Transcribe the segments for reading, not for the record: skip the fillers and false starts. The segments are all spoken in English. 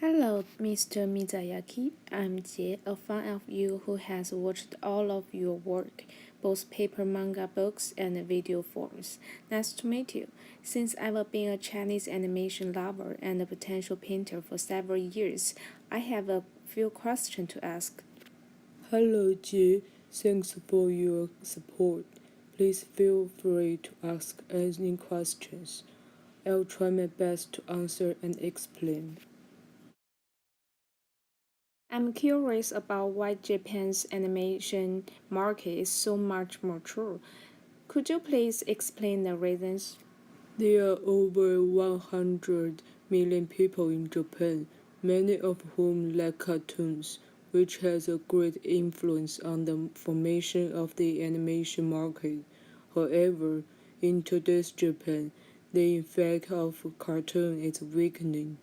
Hello, Mr. Mizayaki. I'm Jie, a fan of you who has watched all of your work, both paper manga books and video forms. Nice to meet you. Since I've been a Chinese animation lover and a potential painter for several years, I have a few questions to ask. Hello, Jay. Thanks for your support. Please feel free to ask any questions. I'll try my best to answer and explain. I'm curious about why Japan's animation market is so much mature. Could you please explain the reasons? There are over 100 million people in Japan, many of whom like cartoons, which has a great influence on the formation of the animation market. However, in today's Japan, the effect of cartoon is weakening,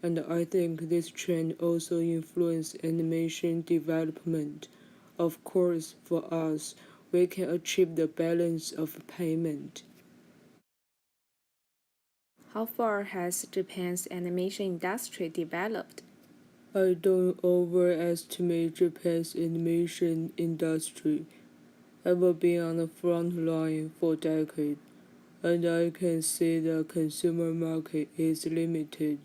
and I think this trend also influences animation development. Of course, for us, we can achieve the balance of payment. How far has Japan's animation industry developed? I don't overestimate Japan's animation industry. I've been on the front line for decades, and I can see the consumer market is limited.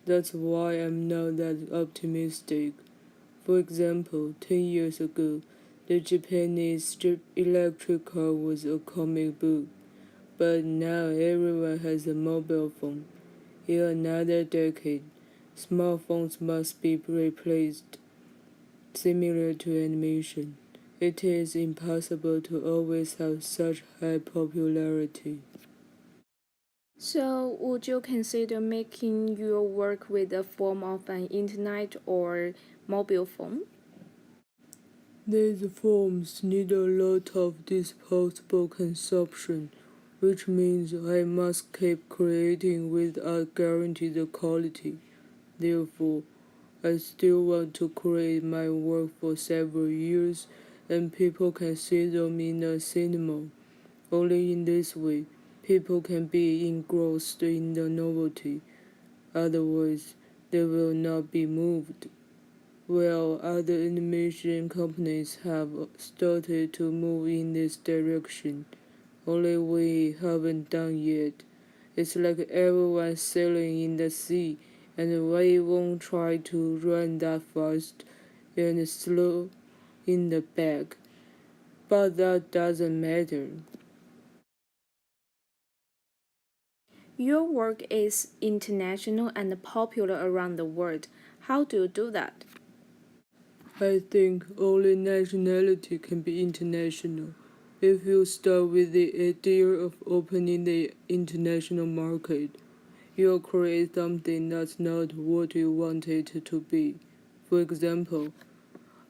That's why I'm not that optimistic. For example, 10 years ago, the Japanese electric car was a comic book, but now everyone has a mobile phone. In another decade, smartphones must be replaced. Similar to animation, it is impossible to always have such high popularity. So, would you consider making your work with a form of an internet or mobile phone? These forms need a lot of disposable consumption, which means I must keep creating without guarantee the quality. Therefore, I still want to create my work for several years and people can see them in a cinema. Only in this way, people can be engrossed in the novelty. Otherwise, they will not be moved. While other animation companies have started to move in this direction, only we haven't done yet. It's like everyone sailing in the sea, and we won't try to run that fast and slow in the back. But that doesn't matter. Your work is international and popular around the world. How do you do that? I think only nationality can be international. If you start with the idea of opening the international market, you'll create something that's not what you want it to be. For example,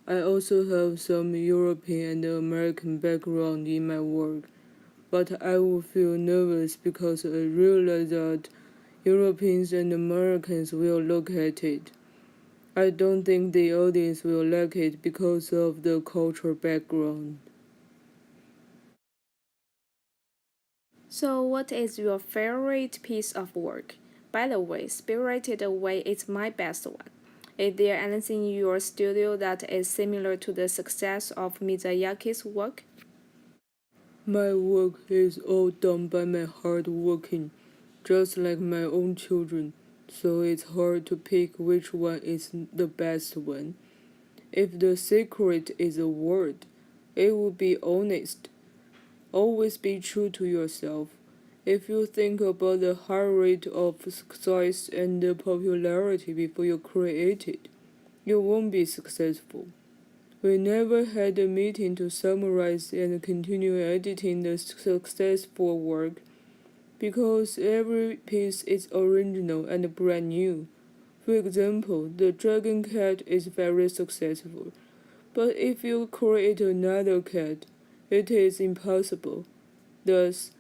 I also have some European and American background in my work, but I would feel nervous because I realize that Europeans and Americans will look at it. I don't think the audience will like it because of the cultural background. So, what is your favorite piece of work? By the way, Spirited Away is my best one. Is there anything in your studio that is similar to the success of Miyazaki's work? My work is all done by my hard working, just like my own children, so it's hard to pick which one is the best one. If the secret is a word, it would be honest. Always be true to yourself. If you think about the high rate of success and the popularity before you create it, you won't be successful. We never had a meeting to summarize and continue editing the successful work because every piece is original and brand new. For example, the Dragon Cat is very successful, but if you create another cat, it is impossible. Thus,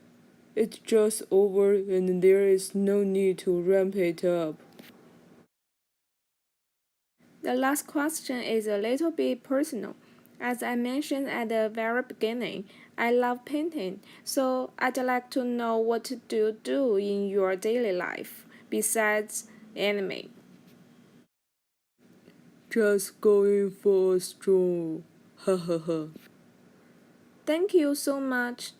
it's just over and there is no need to ramp it up. The last question is a little bit personal. As I mentioned at the very beginning, I love painting, so I'd like to know what do you do in your daily life besides anime. Just going for a stroll. Ha ha ha. Thank you so much.